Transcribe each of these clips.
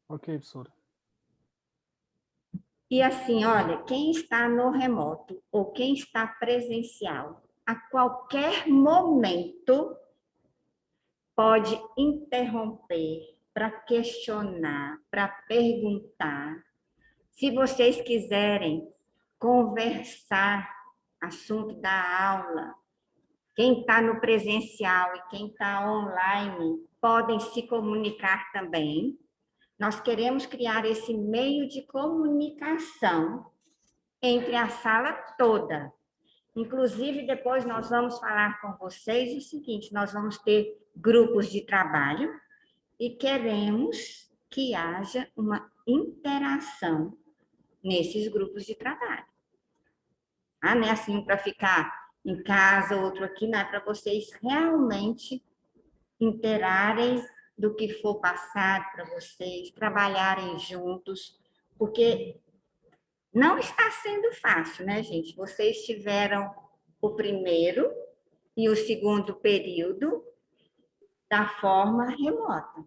Ok, professora. E assim, olha, quem está no remoto ou quem está presencial, a qualquer momento pode interromper para questionar, para perguntar. Se vocês quiserem conversar assunto da aula, quem está no presencial e quem está online podem se comunicar também. Nós queremos criar esse meio de comunicação entre a sala toda. Inclusive, depois nós vamos falar com vocês o seguinte: nós vamos ter grupos de trabalho e queremos que haja uma interação nesses grupos de trabalho. Ah, não é assim para ficar em casa, outro aqui, não é para vocês realmente interarem do que for passado para vocês, trabalharem juntos, porque não está sendo fácil, né, gente? Vocês tiveram o primeiro e o segundo período da forma remota.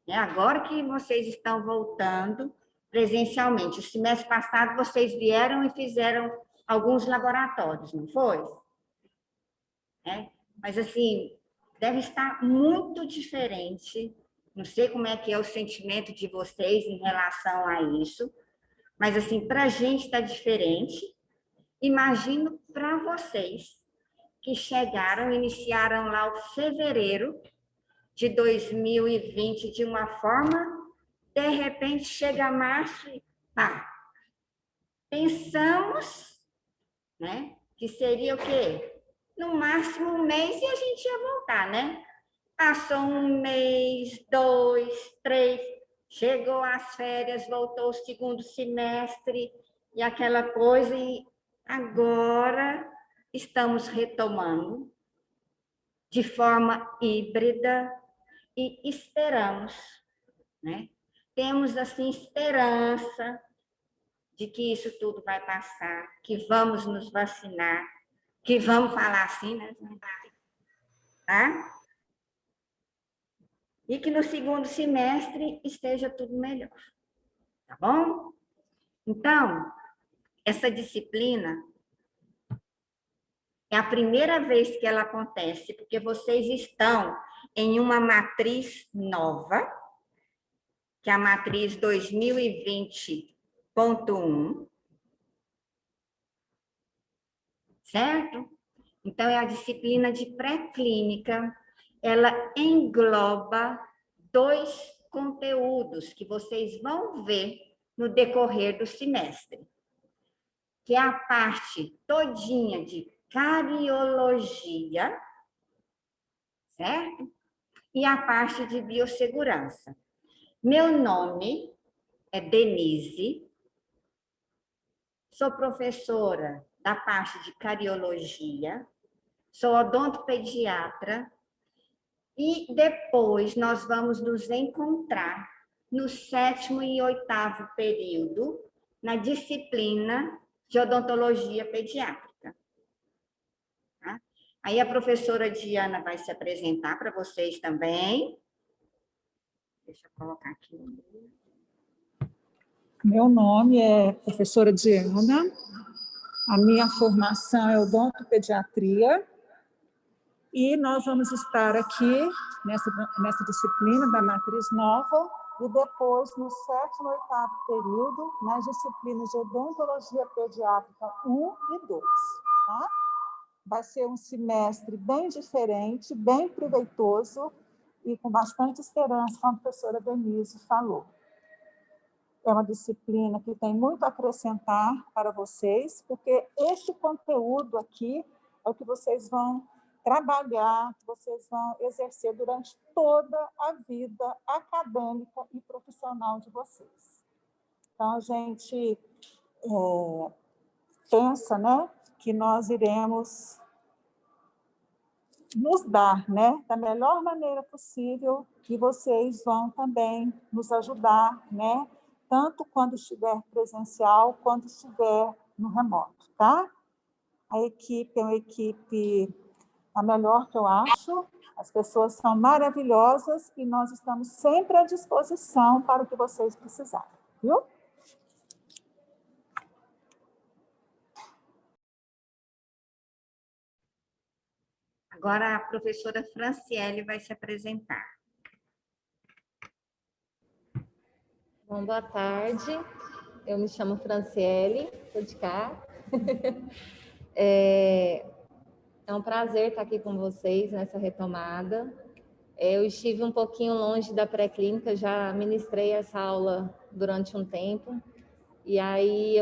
Agora que vocês estão voltando presencialmente. O semestre passado vocês vieram e fizeram alguns laboratórios, não foi? Mas assim, deve estar muito diferente. Não sei como é que é o sentimento de vocês em relação a isso, mas assim, para a gente está diferente. Imagino para vocês que chegaram, iniciaram lá o fevereiro de 2020 de uma forma, de repente chega março e pá. Pensamos, né, que seria o quê? No máximo um mês e a gente ia voltar, né? Passou um mês, dois, três, chegou as férias, voltou o segundo semestre e aquela coisa, e agora estamos retomando de forma híbrida e esperamos, né? Temos, assim, esperança de que isso tudo vai passar, que vamos nos vacinar, que vamos falar assim, né? Tá? E que no segundo semestre esteja tudo melhor, tá bom? Então, essa disciplina é a primeira vez que ela acontece, porque vocês estão em uma matriz nova, que é a matriz 2020.1, certo? Então, é a disciplina de pré-clínica, ela engloba dois conteúdos que vocês vão ver no decorrer do semestre, que é a parte todinha de cariologia, certo? E a parte de biossegurança. Meu nome é Denise, sou professora da parte de cariologia, sou odontopediatra e depois nós vamos nos encontrar no sétimo e oitavo período na disciplina de odontologia pediátrica. Tá? Aí a professora Diana vai se apresentar para vocês também. Deixa eu colocar aqui. Meu nome é professora Diana, a minha formação é odontopediatria e nós vamos estar aqui nessa disciplina da matriz nova e depois no sétimo e oitavo período nas disciplinas de odontologia pediátrica 1 e 2. Tá? Vai ser um semestre bem diferente, bem proveitoso e com bastante esperança, como a professora Denise falou. É uma disciplina que tem muito a acrescentar para vocês, porque este conteúdo aqui é o que vocês vão trabalhar, que vocês vão exercer durante toda a vida acadêmica e profissional de vocês. Então, a gente pensa, né, que nós iremos nos dar, né, da melhor maneira possível, e vocês vão também nos ajudar, né, tanto quando estiver presencial, quanto estiver no remoto, tá? A equipe é uma equipe a melhor que eu acho, As pessoas são maravilhosas e nós estamos sempre à disposição para o que vocês precisarem, viu? Agora a professora Franciele vai se apresentar. Bom, boa tarde. Eu me chamo Franciele, sou de cá. É um prazer estar aqui com vocês nessa retomada. Eu estive um pouquinho longe da pré-clínica, já ministrei essa aula durante um tempo, e aí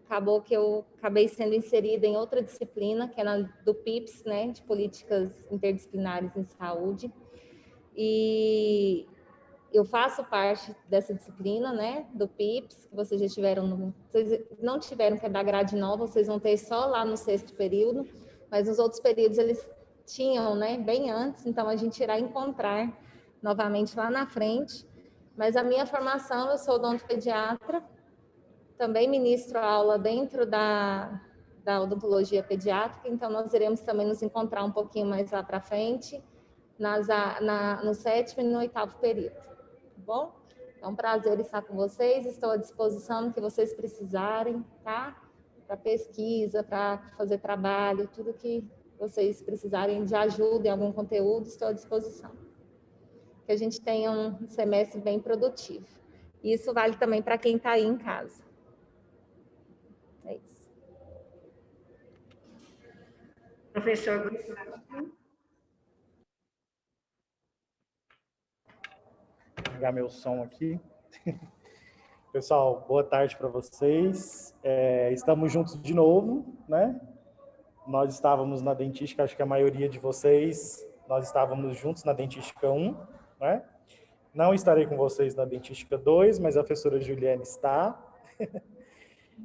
acabou que eu acabei sendo inserida em outra disciplina, que é do PIPS, né, de Políticas Interdisciplinares em Saúde, e eu faço parte dessa disciplina, né, do PIPS, que vocês já tiveram, vocês não tiveram, que é da grade nova, vocês vão ter só lá no 6º período, mas nos outros períodos eles tinham, né, bem antes, então a gente irá encontrar novamente lá na frente. Mas a minha formação, eu sou odontopediatra, também ministro aula dentro da odontologia pediátrica, então nós iremos também nos encontrar um pouquinho mais lá para frente, no 7º e no 8º período, tá bom? É um prazer estar com vocês, estou à disposição no que vocês precisarem, tá? Para pesquisa, para fazer trabalho, tudo que vocês precisarem de ajuda em algum conteúdo, estou à disposição. Que a gente tenha um semestre bem produtivo. E isso vale também para quem está aí em casa. É isso. Professor Vou ligar meu som aqui. Pessoal, boa tarde para vocês. Estamos juntos de novo, né? Nós estávamos na dentística, acho que a maioria de vocês, nós estávamos juntos na dentística 1, né? Não estarei com vocês na dentística 2, mas a professora Juliane está.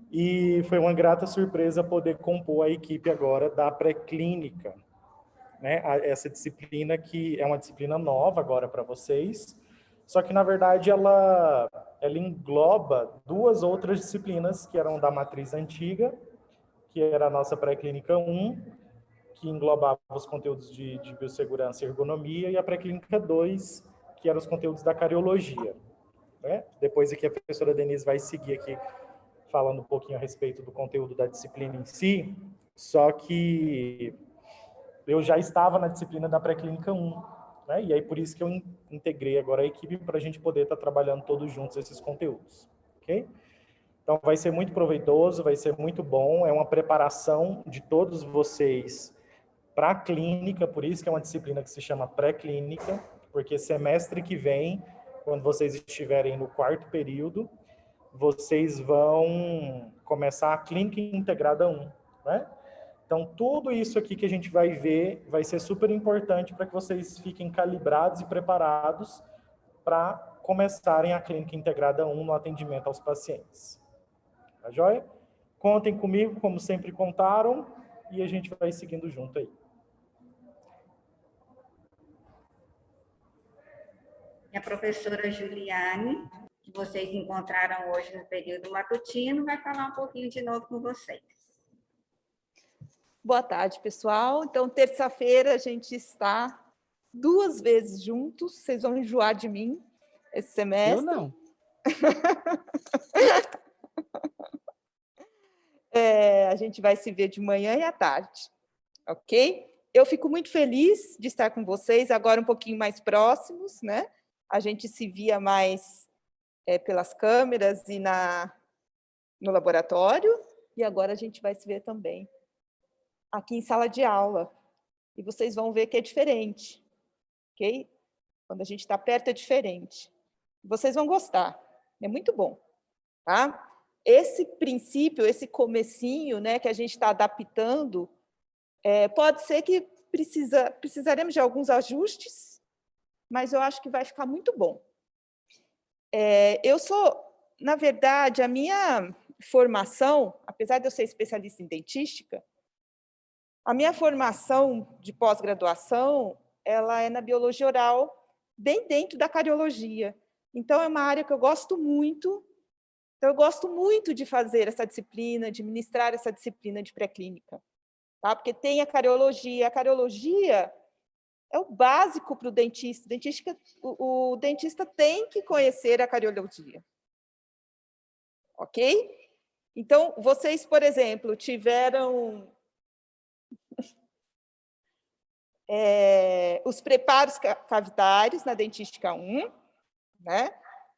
E foi uma grata surpresa poder compor a equipe agora da pré-clínica, né? Essa disciplina que é uma disciplina nova agora para vocês, só que, na verdade, ela engloba 2 outras disciplinas que eram da matriz antiga, que era a nossa pré-clínica 1, que englobava os conteúdos de biossegurança e ergonomia, e a pré-clínica 2, que eram os conteúdos da cariologia, né? Depois aqui a professora Denise vai seguir aqui falando um pouquinho a respeito do conteúdo da disciplina em si, só que eu já estava na disciplina da pré-clínica 1, né? E aí por isso que eu integrei agora a equipe para a gente poder estar trabalhando todos juntos esses conteúdos, ok? Então vai ser muito proveitoso, vai ser muito bom, é uma preparação de todos vocês para a clínica, por isso que é uma disciplina que se chama pré-clínica, porque semestre que vem, quando vocês estiverem no 4º período, vocês vão começar a clínica integrada 1, né? Então, tudo isso aqui que a gente vai ver vai ser super importante para que vocês fiquem calibrados e preparados para começarem a clínica integrada 1 no atendimento aos pacientes. Tá joia? Contem comigo, como sempre contaram, e a gente vai seguindo junto aí. E a professora Juliane, que vocês encontraram hoje no período matutino, vai falar um pouquinho de novo com vocês. Boa tarde, pessoal. Então, terça-feira a gente está 2 vezes juntos. Vocês vão enjoar de mim esse semestre. Eu não. A gente vai se ver de manhã e à tarde, ok? Eu fico muito feliz de estar com vocês, agora um pouquinho mais próximos, né? A gente se via mais pelas câmeras e no laboratório, e agora a gente vai se ver também aqui em sala de aula. E vocês vão ver que é diferente, ok? Quando a gente está perto é diferente. Vocês vão gostar, é muito bom, tá? Esse princípio, esse comecinho, né, que a gente está adaptando, pode ser que precisaremos de alguns ajustes, mas eu acho que vai ficar muito bom. Na verdade, a minha formação, apesar de eu ser especialista em dentística, a minha formação de pós-graduação, ela é na biologia oral, bem dentro da cariologia. Então, é uma área que eu gosto muito. Então, eu gosto muito de fazer essa disciplina, de ministrar essa disciplina de pré-clínica, tá? Porque tem a cariologia. A cariologia, é o básico para o dentista. O dentista tem que conhecer a cariologia. Ok? Então, vocês, por exemplo, tiveram os preparos cavitários na dentística 1, né?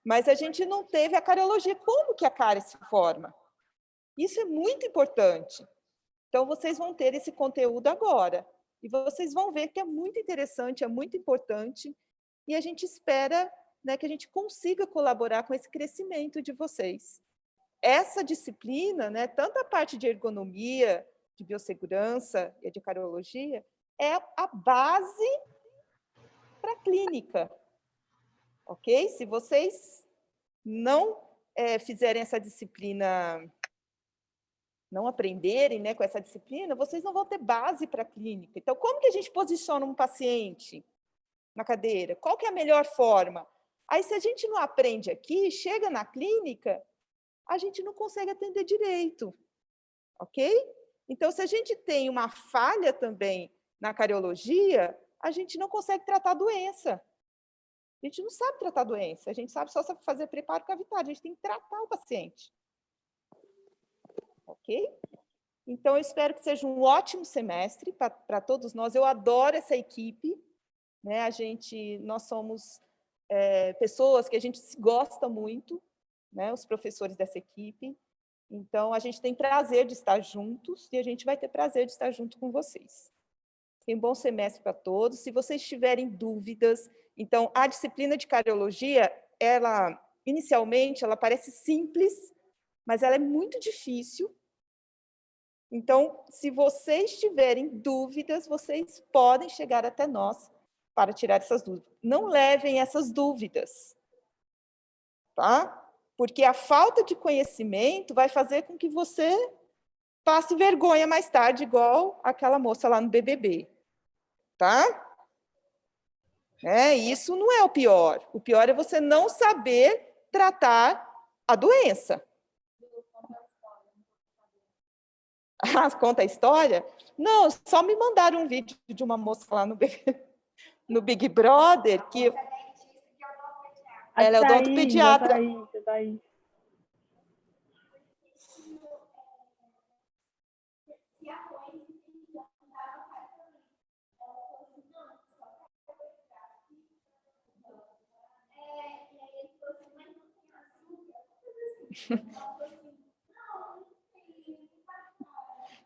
Mas a gente não teve a cariologia. Como que a cárie se forma? Isso é muito importante. Então, vocês vão ter esse conteúdo agora. E vocês vão ver que é muito interessante, é muito importante. E a gente espera, né, que a gente consiga colaborar com esse crescimento de vocês. Essa disciplina, né, tanto a parte de ergonomia, de biossegurança e de cariologia, é a base para a clínica. Ok? Se vocês não fizerem essa disciplina, não aprenderem, né, com essa disciplina, vocês não vão ter base para a clínica. Então, como que a gente posiciona um paciente na cadeira? Qual que é a melhor forma? Aí, se a gente não aprende aqui, chega na clínica, a gente não consegue atender direito. Ok? Então, se a gente tem uma falha também na cariologia, a gente não consegue tratar a doença. A gente não sabe tratar a doença, a gente sabe só fazer preparo cavitário, a gente tem que tratar o paciente. Ok? Então, eu espero que seja um ótimo semestre para todos nós. Eu adoro essa equipe, né? Nós somos pessoas que a gente gosta muito, né? Os professores dessa equipe. Então, a gente tem prazer de estar juntos e a gente vai ter prazer de estar junto com vocês. Tem um bom semestre para todos. Se vocês tiverem dúvidas, então, a disciplina de cariologia, inicialmente, ela parece simples, mas ela é muito difícil. Então, se vocês tiverem dúvidas, vocês podem chegar até nós para tirar essas dúvidas. Não levem essas dúvidas, tá? Porque a falta de conhecimento vai fazer com que você passe vergonha mais tarde, igual aquela moça lá no BBB, tá? Isso não é o pior. O pior é você não saber tratar a doença. Ah, conta a história? Não, só me mandaram um vídeo de uma moça lá no Big Brother, que ela é odontopediatra. Daí.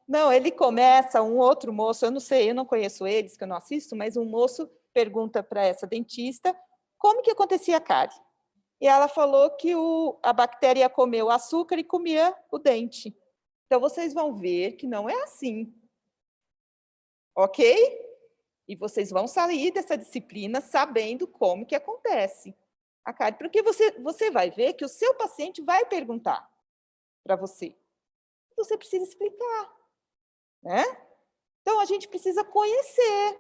Não, ele começa, um outro moço, eu não sei, eu não conheço eles, que eu não assisto, mas um moço pergunta para essa dentista como que acontecia a cárie. E ela falou que a bactéria comeu açúcar e comia o dente. Então, vocês vão ver que não é assim. Ok? E vocês vão sair dessa disciplina sabendo como que acontece a cárie. Porque você vai ver que o seu paciente vai perguntar para você. Você precisa explicar. Né? Então, a gente precisa conhecer.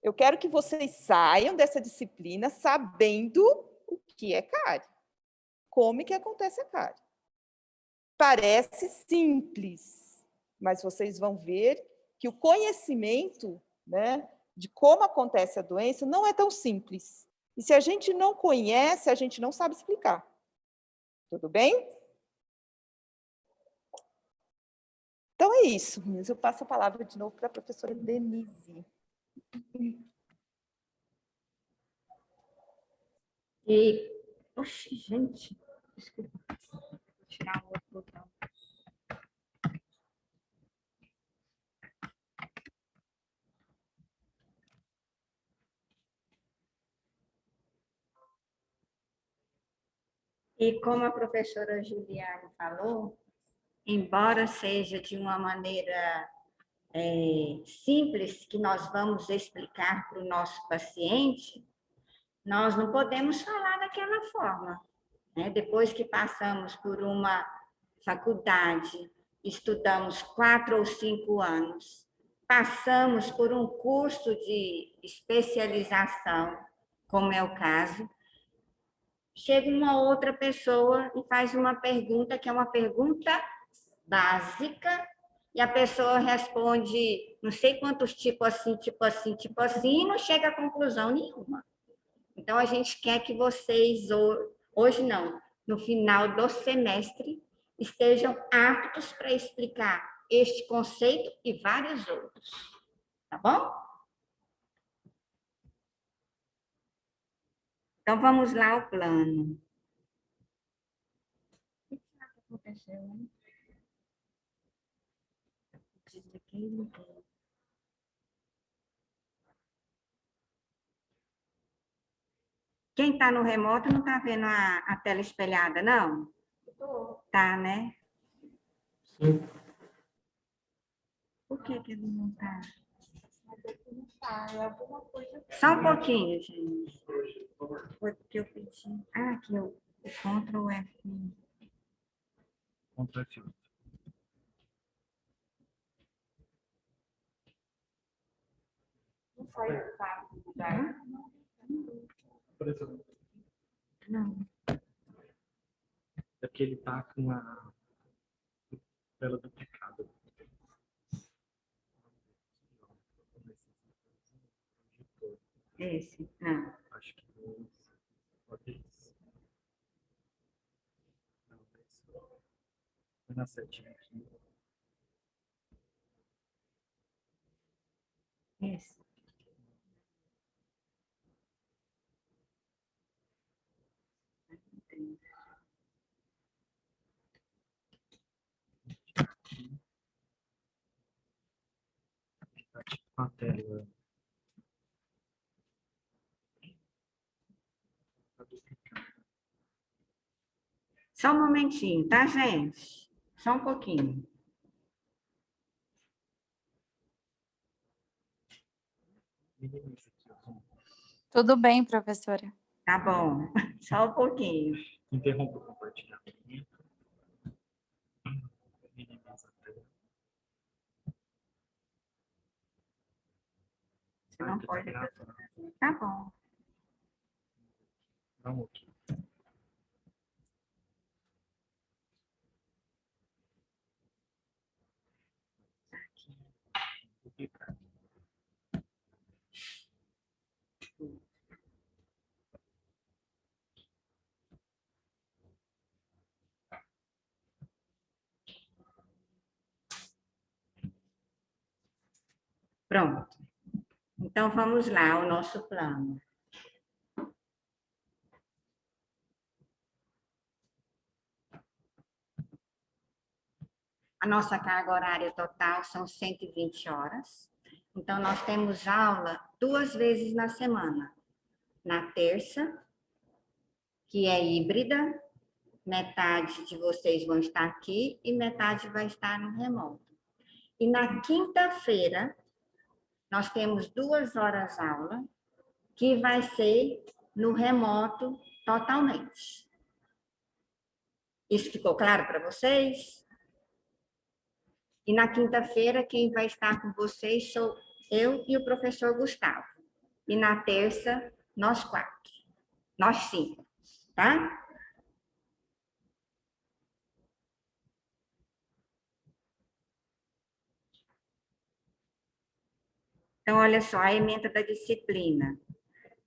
Eu quero que vocês saiam dessa disciplina sabendo o que é cárie. Como que acontece a cárie. Parece simples, mas vocês vão ver que o conhecimento, né, de como acontece a doença não é tão simples. E se a gente não conhece, a gente não sabe explicar. Tudo bem? Então, é isso. Eu passo a palavra de novo para a professora Denise. Oxe, gente, desculpa. Vou tirar o outro botão. E como a professora Juliane falou, embora seja de uma maneira simples que nós vamos explicar para o nosso paciente, nós não podemos falar daquela forma. Né? Depois que passamos por uma faculdade, estudamos 4 ou 5 anos, passamos por um curso de especialização, como é o caso, chega uma outra pessoa e faz uma pergunta que é uma pergunta básica, e a pessoa responde não sei quantos tipo assim, tipo assim, tipo assim, e não chega a conclusão nenhuma. Então, a gente quer que vocês, hoje não, no final do semestre, estejam aptos para explicar este conceito e vários outros. Tá bom? Então, vamos lá ao plano. O que será que aconteceu, hein? Quem está no remoto não está vendo a tela espelhada, não? Tá, né? Sim. Por que ele não está? Só um pouquinho, gente. Foi porque eu pedi. Ah, aqui o Ctrl F. Ctrl F8. Não foi o lugar? Não. É porque ele tá com a tela duplicada. Esse. Ah. Acho que pode isso. Não, foi na setinha aqui. Esse. Tá tipo a tela. Tá duplicada. Só um momentinho, tá, gente? Só um pouquinho. Minimiza aqui, ó. Tudo bem, professora. Tá bom. Só um pouquinho. Interrompa o compartilhamento. Minimiza a tela. Você não Tá pode. gravando. Tá bom. Vamos aqui. Duplicar. Pronto. Então, vamos lá ao nosso plano. A nossa carga horária total são 120 horas. Então, nós temos aula 2 vezes na semana. Na terça, que é híbrida, metade de vocês vão estar aqui e metade vai estar no remoto. E na quinta-feira, nós temos 2 horas aula, que vai ser no remoto totalmente. Isso ficou claro para vocês? E na quinta-feira, quem vai estar com vocês sou eu e o professor Gustavo. E na terça, nós 4. Nós 5, tá? Então, olha só, a ementa da disciplina.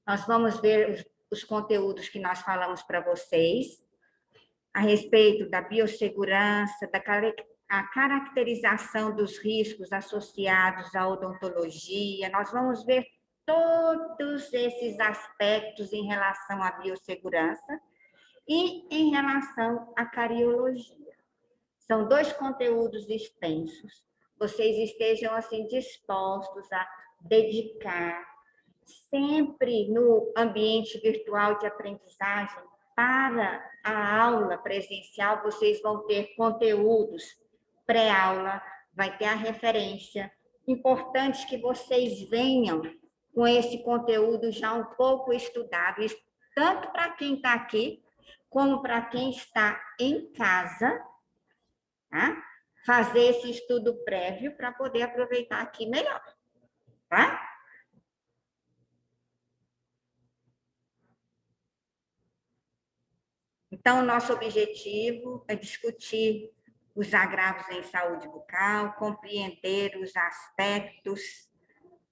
Nós vamos ver os conteúdos que nós falamos para vocês a respeito da biossegurança, a caracterização dos riscos associados à odontologia. Nós vamos ver todos esses aspectos em relação à biossegurança e em relação à cariologia. São 2 conteúdos extensos. Vocês estejam assim dispostos a dedicar sempre no ambiente virtual de aprendizagem para a aula presencial, vocês vão ter conteúdos pré-aula, vai ter a referência. Importante que vocês venham com esse conteúdo já um pouco estudado, tanto para quem está aqui, como para quem está em casa, tá? Fazer esse estudo prévio para poder aproveitar aqui melhor, tá? Então, o nosso objetivo é discutir os agravos em saúde bucal, compreender os aspectos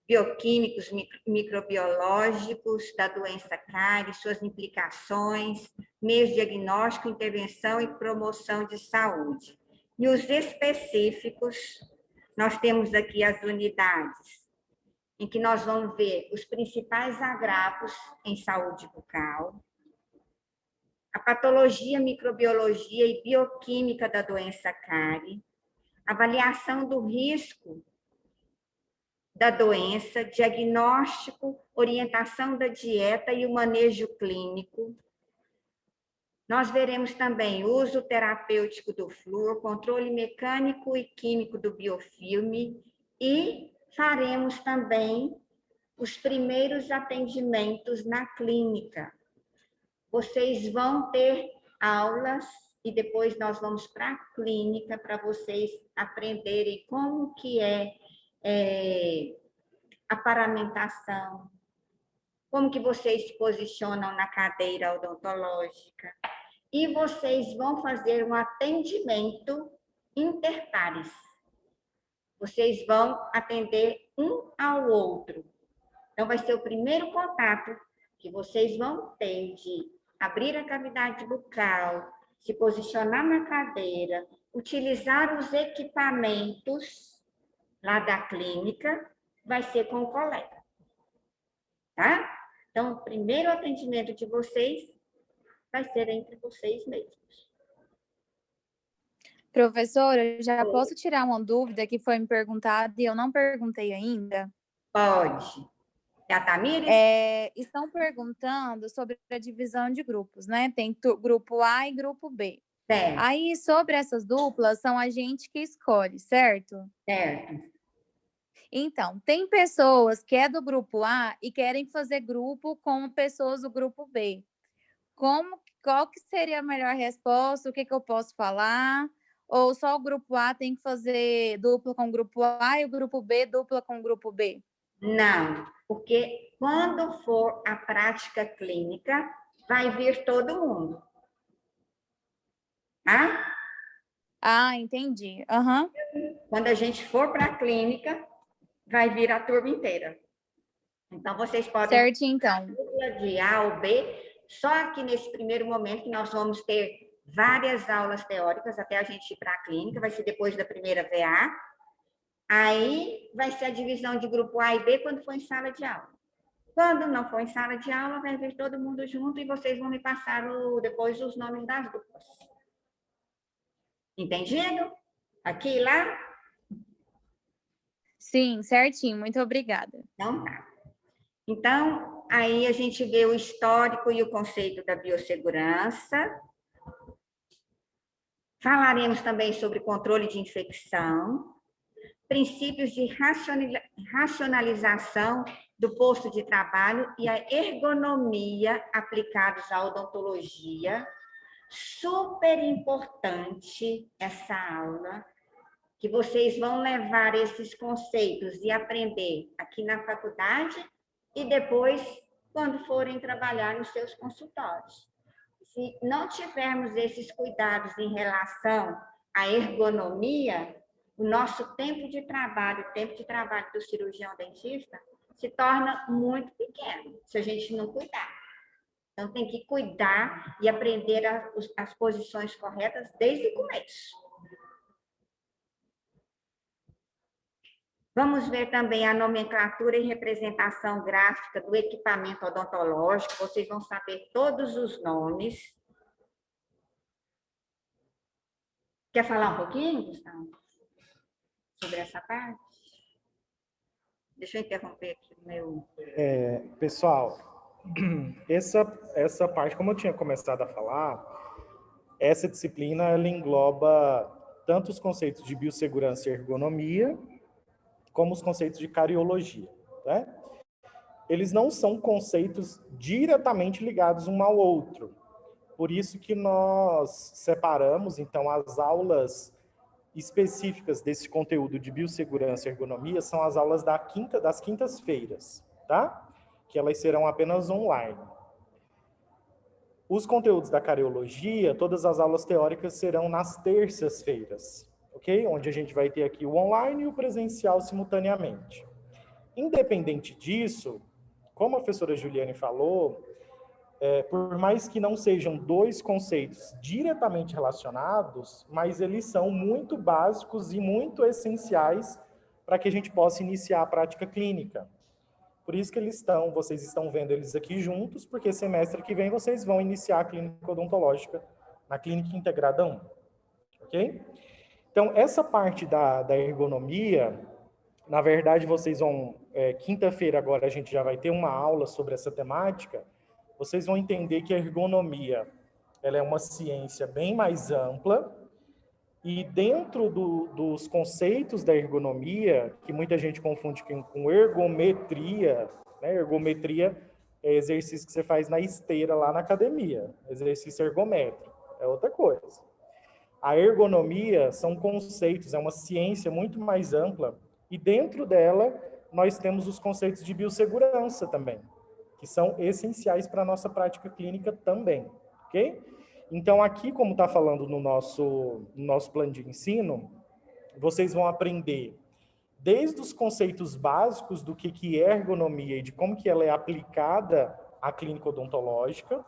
bioquímicos, microbiológicos da doença cárie, suas implicações, meios de diagnóstico, intervenção e promoção de saúde. E os específicos, nós temos aqui as unidades, em que nós vamos ver os principais agravos em saúde bucal, a patologia, microbiologia e bioquímica da doença cárie, avaliação do risco da doença, diagnóstico, orientação da dieta e o manejo clínico. Nós veremos também o uso terapêutico do flúor, controle mecânico e químico do biofilme e faremos também os primeiros atendimentos na clínica. Vocês vão ter aulas e depois nós vamos para a clínica para vocês aprenderem como que é a paramentação, como que vocês se posicionam na cadeira odontológica. E vocês vão fazer um atendimento interpares. Vocês vão atender um ao outro. Então, vai ser o primeiro contato que vocês vão ter de abrir a cavidade bucal, se posicionar na cadeira, utilizar os equipamentos lá da clínica, vai ser com o colega, tá? Então, o primeiro atendimento de vocês vai ser entre vocês mesmos. Professora, eu já posso tirar uma dúvida que foi me perguntada e eu não perguntei ainda? Pode. É a Tamires? Estão perguntando sobre a divisão de grupos, né? Tem grupo A e grupo B. Certo. Aí, sobre essas duplas, são a gente que escolhe, certo? Certo. Então, tem pessoas que é do grupo A e querem fazer grupo com pessoas do grupo B. Qual que seria a melhor resposta? O que eu posso falar? Ou só o grupo A tem que fazer dupla com o grupo A e o grupo B dupla com o grupo B? Não, porque quando for a prática clínica, vai vir todo mundo. Tá? Ah, entendi. Uhum. Quando a gente for para a clínica, vai vir a turma inteira. Então, vocês podem... Certo, então. De A ou B, só que nesse primeiro momento que nós vamos ter várias aulas teóricas até a gente ir para a clínica, vai ser depois da primeira VA. Aí vai ser a divisão de grupo A e B quando for em sala de aula. Quando não for em sala de aula, vai vir todo mundo junto e vocês vão me passar depois os nomes das duplas. Entendido? Aqui e lá? Sim, certinho. Muito obrigada. Então tá. Então, aí a gente vê o histórico e o conceito da biossegurança. Falaremos também sobre controle de infecção, princípios de racionalização do posto de trabalho e a ergonomia aplicados à odontologia. Super importante essa aula, que vocês vão levar esses conceitos e aprender aqui na faculdade e depois, quando forem trabalhar nos seus consultórios. Se não tivermos esses cuidados em relação à ergonomia, o nosso tempo de trabalho, o tempo de trabalho do cirurgião dentista, se torna muito pequeno, se a gente não cuidar. Então, tem que cuidar e aprender as posições corretas desde o começo. Vamos ver também a nomenclatura e representação gráfica do equipamento odontológico. Vocês vão saber todos os nomes. Quer falar um pouquinho, Gustavo, sobre essa parte? Deixa eu interromper aqui o meu... Pessoal, essa parte, como eu tinha começado a falar, essa disciplina ela engloba tanto os conceitos de biossegurança e ergonomia, como os conceitos de cariologia, né? Eles não são conceitos diretamente ligados um ao outro. Por isso que nós separamos, então, as aulas específicas desse conteúdo de biossegurança e ergonomia são as aulas das quintas-feiras, tá? Que elas serão apenas online. Os conteúdos da cardiologia, todas as aulas teóricas serão nas terças-feiras, ok? Onde a gente vai ter aqui o online e o presencial simultaneamente. Independente disso, como a professora Juliane falou, por mais que não sejam dois conceitos diretamente relacionados, mas eles são muito básicos e muito essenciais para que a gente possa iniciar a prática clínica. Por isso que vocês estão vendo eles aqui juntos, porque semestre que vem vocês vão iniciar a clínica odontológica na Clínica Integrada 1, ok? Então, essa parte da ergonomia, na verdade, vocês vão... quinta-feira agora a gente já vai ter uma aula sobre essa temática. Vocês vão entender que a ergonomia ela é uma ciência bem mais ampla e dentro dos conceitos da ergonomia, que muita gente confunde com ergometria, né? Ergometria é exercício que você faz na esteira lá na academia, exercício ergométrico, é outra coisa. A ergonomia são conceitos, é uma ciência muito mais ampla e dentro dela nós temos os conceitos de biossegurança também, que são essenciais para a nossa prática clínica também, ok? Então, aqui, como está falando no nosso plano de ensino, vocês vão aprender desde os conceitos básicos do que é ergonomia e de como que ela é aplicada à clínica odontológica,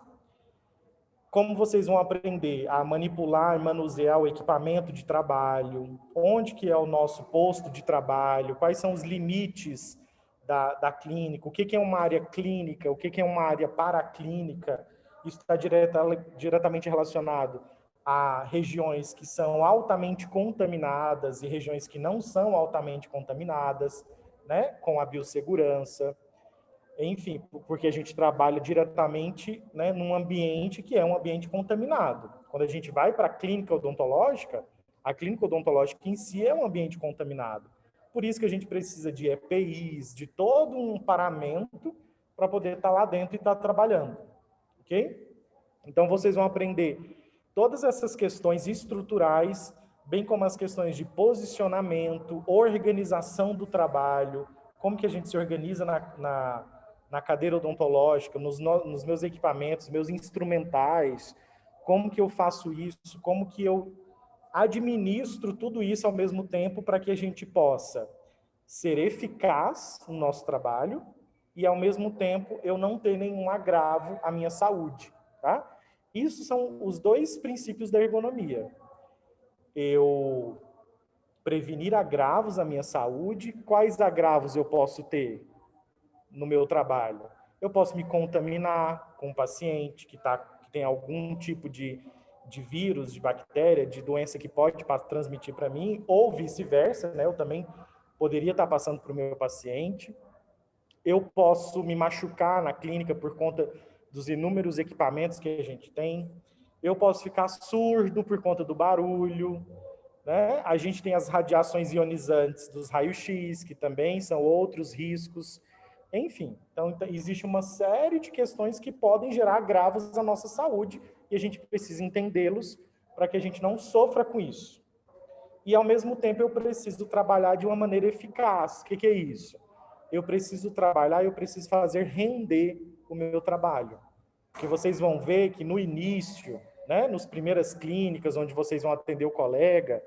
como vocês vão aprender a manipular e manusear o equipamento de trabalho, onde que é o nosso posto de trabalho, quais são os limites da clínica, o que é uma área clínica, o que é uma área paraclínica. Isso está diretamente relacionado a regiões que são altamente contaminadas e regiões que não são altamente contaminadas, né, com a biossegurança. Enfim, porque a gente trabalha diretamente, né, num ambiente que é um ambiente contaminado. Quando a gente vai para a clínica odontológica em si é um ambiente contaminado. Por isso que a gente precisa de EPIs, de todo um paramento para poder estar lá dentro e estar trabalhando. Ok? Então, vocês vão aprender todas essas questões estruturais, bem como as questões de posicionamento, organização do trabalho, como que a gente se organiza na cadeira odontológica, nos meus equipamentos, meus instrumentais, como que eu faço isso, como que eu administro tudo isso ao mesmo tempo para que a gente possa ser eficaz no nosso trabalho e, ao mesmo tempo, eu não ter nenhum agravo à minha saúde, tá? Isso são os dois princípios da ergonomia. Eu prevenir agravos à minha saúde. Quais agravos eu posso ter no meu trabalho? Eu posso me contaminar com um paciente que tem algum tipo de vírus, de bactéria, de doença que pode transmitir para mim, ou vice-versa, né? Eu também poderia estar passando para o meu paciente. Eu posso me machucar na clínica por conta dos inúmeros equipamentos que a gente tem. Eu posso ficar surdo por conta do barulho, né? A gente tem as radiações ionizantes dos raios-x, que também são outros riscos. Enfim, então existe uma série de questões que podem gerar agravos à nossa saúde e a gente precisa entendê-los para que a gente não sofra com isso. E, ao mesmo tempo, eu preciso trabalhar de uma maneira eficaz. O que é isso? Eu preciso trabalhar, eu preciso fazer render o meu trabalho. Porque vocês vão ver que no início, né, nas primeiras clínicas, onde vocês vão atender o colega,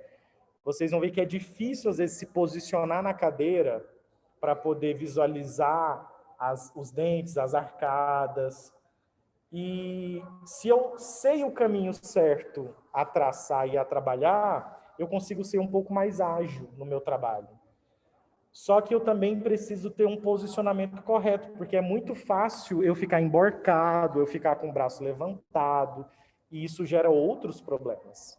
vocês vão ver que é difícil, às vezes, se posicionar na cadeira para poder visualizar os dentes, as arcadas. E se eu sei o caminho certo a traçar e a trabalhar, eu consigo ser um pouco mais ágil no meu trabalho. Só que eu também preciso ter um posicionamento correto, porque é muito fácil eu ficar emborcado, eu ficar com o braço levantado, e isso gera outros problemas.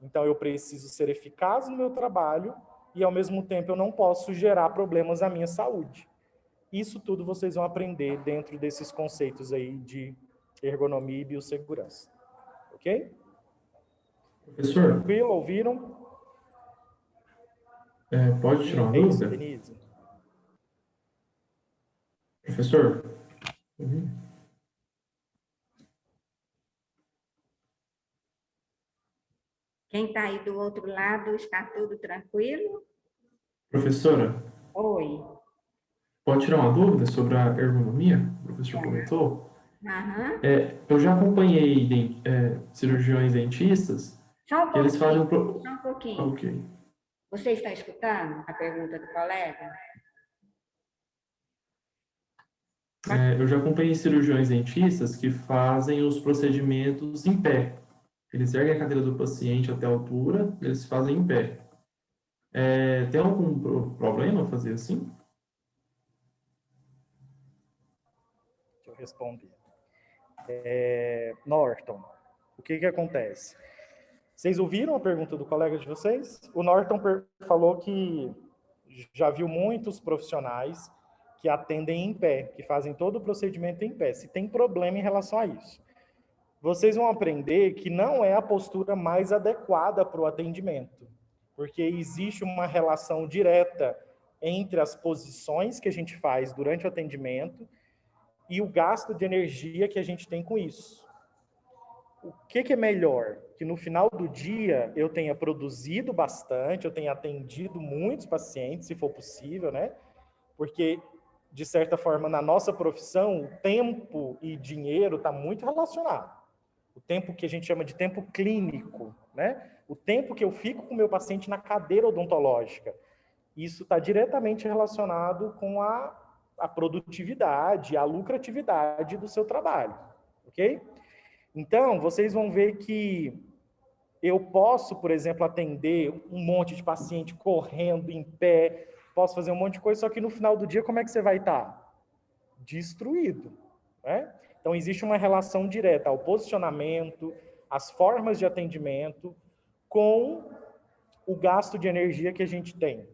Então, eu preciso ser eficaz no meu trabalho e, ao mesmo tempo, eu não posso gerar problemas à minha saúde. Isso tudo vocês vão aprender dentro desses conceitos aí de ergonomia e biossegurança. Ok? Professor? Tranquilo? Ouviram? Pode tirar uma dúvida? Denise. Professor? Quem está aí do outro lado, está tudo tranquilo? Professora? Oi. Pode tirar uma dúvida sobre a ergonomia? O professor comentou. Aham. Eu já acompanhei cirurgiões dentistas Só um que eles fazem pouquinho, só um pouquinho. Ok. Você está escutando a pergunta do colega? Eu já acompanhei cirurgiões dentistas que fazem os procedimentos em pé. Eles erguem a cadeira do paciente até a altura, eles fazem em pé. Tem algum problema fazer assim? Deixa eu responder. Norton, o que acontece? Vocês ouviram a pergunta do colega de vocês? O Norton falou que já viu muitos profissionais que atendem em pé, que fazem todo o procedimento em pé. Se tem problema em relação a isso. Vocês vão aprender que não é a postura mais adequada para o atendimento, porque existe uma relação direta entre as posições que a gente faz durante o atendimento e o gasto de energia que a gente tem com isso. O que é melhor? Que no final do dia eu tenha produzido bastante, eu tenha atendido muitos pacientes, se for possível, né? Porque, de certa forma, na nossa profissão, o tempo e dinheiro está muito relacionado. O tempo que a gente chama de tempo clínico, né? O tempo que eu fico com o meu paciente na cadeira odontológica. Isso está diretamente relacionado com a produtividade, a lucratividade do seu trabalho, ok? Então, vocês vão ver que eu posso, por exemplo, atender um monte de paciente correndo em pé, posso fazer um monte de coisa, só que no final do dia, como é que você vai estar? Destruído, né? Então, existe uma relação direta ao posicionamento, às formas de atendimento, com o gasto de energia que a gente tem.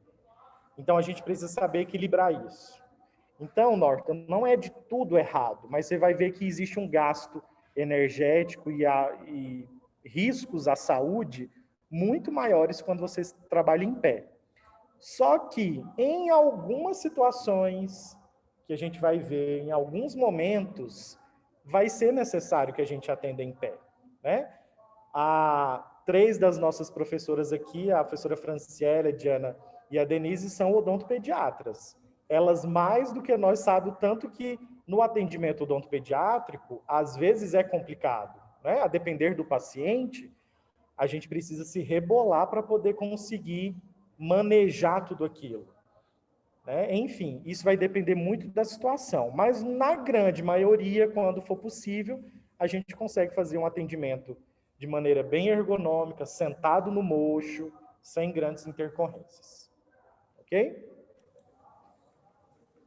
Então, a gente precisa saber equilibrar isso. Então, Norton, não é de tudo errado, mas você vai ver que existe um gasto energético e riscos à saúde muito maiores quando você trabalha em pé. Só que, em algumas situações que a gente vai ver, em alguns momentos, vai ser necessário que a gente atenda em pé, né? Três das nossas professoras aqui, a professora Franciele, a Diana e a Denise, são odontopediatras. Elas, mais do que nós, sabem o tanto que no atendimento odontopediátrico, às vezes é complicado, né? A depender do paciente, a gente precisa se rebolar para poder conseguir manejar tudo aquilo, né? Enfim, isso vai depender muito da situação, mas na grande maioria, quando for possível, a gente consegue fazer um atendimento de maneira bem ergonômica, sentado no mocho, sem grandes intercorrências. Ok?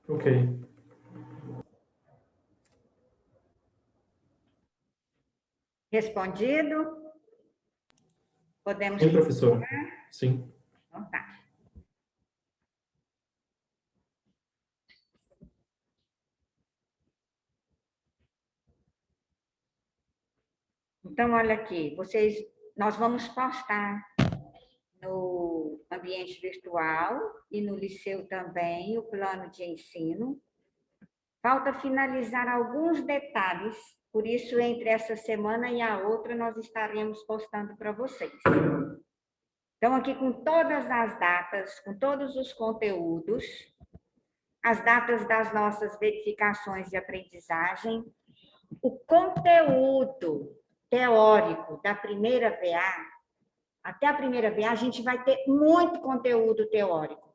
Ok. Respondido? Podemos Sim, professora. Sim. Então tá. Então, olha aqui, nós vamos postar no ambiente virtual e no liceu também o plano de ensino. Falta finalizar alguns detalhes, por isso, entre essa semana e a outra, nós estaremos postando para vocês. Então, aqui com todas as datas, com todos os conteúdos, as datas das nossas verificações de aprendizagem, o conteúdo teórico da primeira VA, até a primeira VA, a gente vai ter muito conteúdo teórico.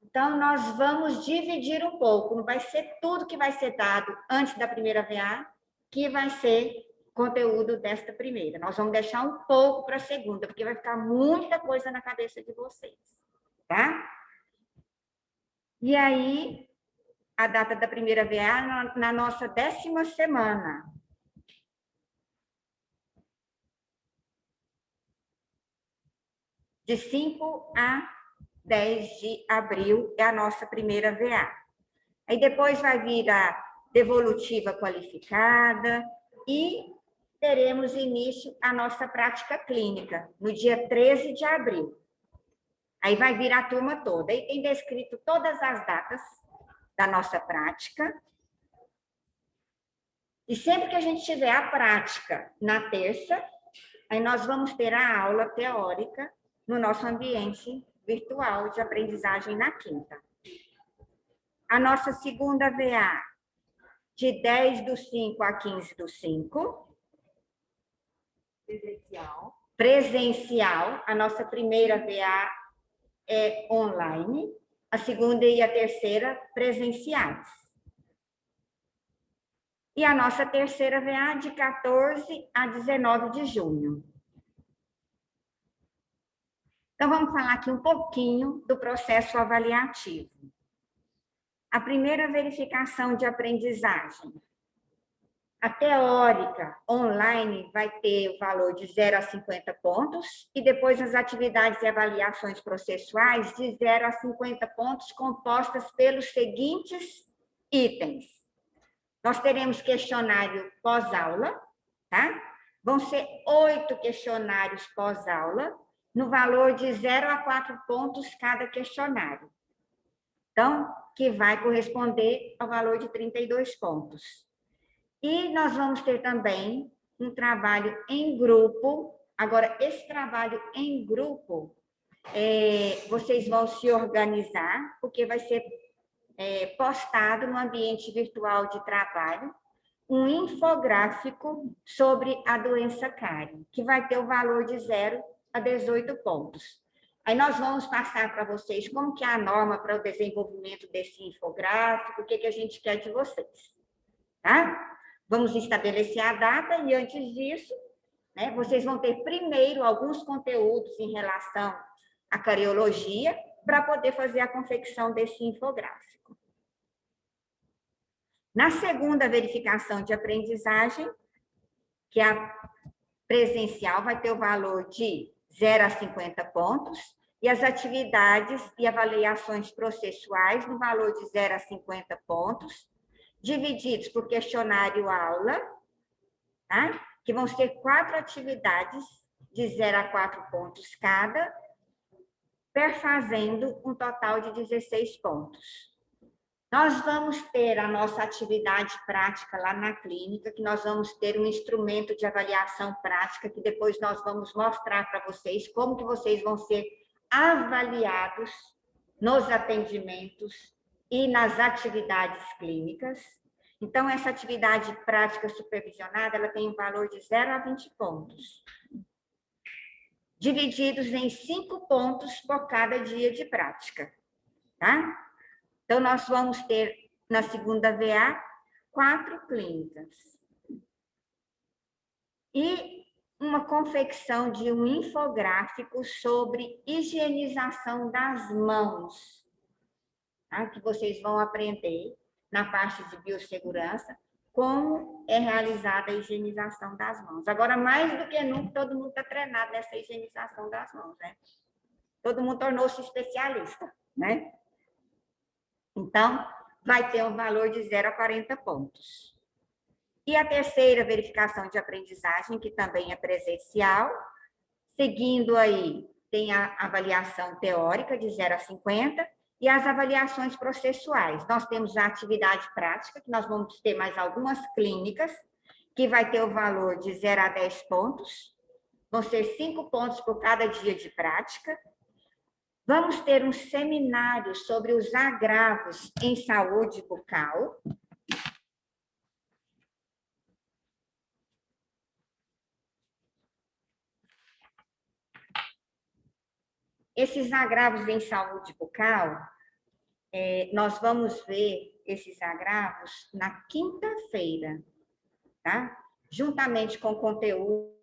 Então, nós vamos dividir um pouco, não vai ser tudo que vai ser dado antes da primeira VA, que vai ser conteúdo desta primeira. Nós vamos deixar um pouco para a segunda, porque vai ficar muita coisa na cabeça de vocês, tá? E aí, a data da primeira VA na nossa 10ª semana. De 5 a 10 de abril é a nossa primeira VA. Aí depois vai vir a devolutiva qualificada e teremos início a nossa prática clínica no dia 13 de abril. Aí vai vir a turma toda. Aí tem descrito todas as datas da nossa prática. E sempre que a gente tiver a prática na terça, aí nós vamos ter a aula teórica no nosso ambiente virtual de aprendizagem na quinta. A nossa segunda VA, de 10/5 a 15/5. Presencial. A nossa primeira VA é online, a segunda e a terceira presenciais. E a nossa terceira VA de 14 a 19 de junho. Então, vamos falar aqui um pouquinho do processo avaliativo. A primeira verificação de aprendizagem. A teórica online vai ter o valor de 0 a 50 pontos e depois as atividades e avaliações processuais de 0 a 50 pontos compostas pelos seguintes itens. Nós teremos questionário pós-aula, tá? Vão ser 8 questionários pós-aula, no valor de 0 a 4 pontos cada questionário. Então, que vai corresponder ao valor de 32 pontos. E nós vamos ter também um trabalho em grupo. Agora, esse trabalho em grupo, vocês vão se organizar, porque vai ser postado no ambiente virtual de trabalho, um infográfico sobre a doença cárie, que vai ter o valor de 0 a 18 pontos. Aí nós vamos passar para vocês como que é a norma para o desenvolvimento desse infográfico, o que a gente quer de vocês, tá? Vamos estabelecer a data e antes disso, né, vocês vão ter primeiro alguns conteúdos em relação à cariologia para poder fazer a confecção desse infográfico. Na segunda verificação de aprendizagem, que é a presencial, vai ter o valor de 0 a 50 pontos e as atividades e avaliações processuais no valor de 0 a 50 pontos, divididos por questionário-aula, tá? Que vão ser 4 atividades de 0 a 4 pontos cada, perfazendo um total de 16 pontos. Nós vamos ter a nossa atividade prática lá na clínica, que nós vamos ter um instrumento de avaliação prática, que depois nós vamos mostrar para vocês como que vocês vão ser avaliados nos atendimentos e nas atividades clínicas. Então, essa atividade prática supervisionada, ela tem um valor de 0 a 20 pontos, divididos em 5 pontos por cada dia de prática, tá? Então, nós vamos ter, na segunda VA, 4 clínicas. E uma confecção de um infográfico sobre higienização das mãos, tá? Que vocês vão aprender na parte de biossegurança, como é realizada a higienização das mãos. Agora, mais do que nunca, todo mundo está treinado nessa higienização das mãos, né? Todo mundo tornou-se especialista, né? Então, vai ter um valor de 0 a 40 pontos. E a terceira verificação de aprendizagem, que também é presencial, seguindo aí, tem a avaliação teórica de 0 a 50 e as avaliações processuais. Nós temos a atividade prática, que nós vamos ter mais algumas clínicas, que vai ter o valor de 0 a 10 pontos, vão ser 5 pontos por cada dia de prática. Vamos ter um seminário sobre os agravos em saúde bucal. Esses agravos em saúde bucal, nós vamos ver esses agravos na quinta-feira, tá? Juntamente com conteúdo